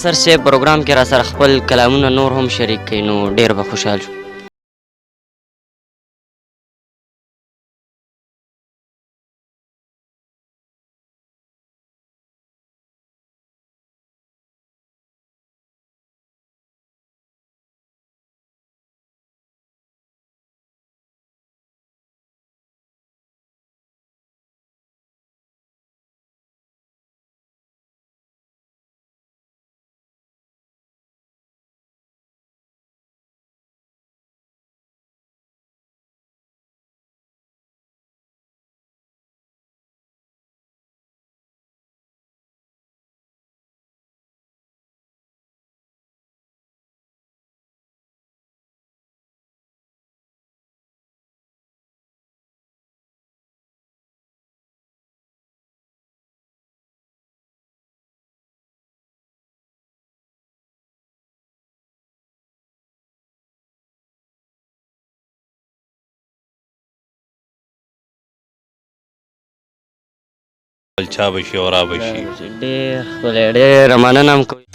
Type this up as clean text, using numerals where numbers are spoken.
سر صاحب پروګرام کې را سره خپل کلامونه نور هم شریک کړي نو ډېر به خوشحال شو. چا به شي او را به شي. ډېر ښکلی ډېره مننه هم کوي.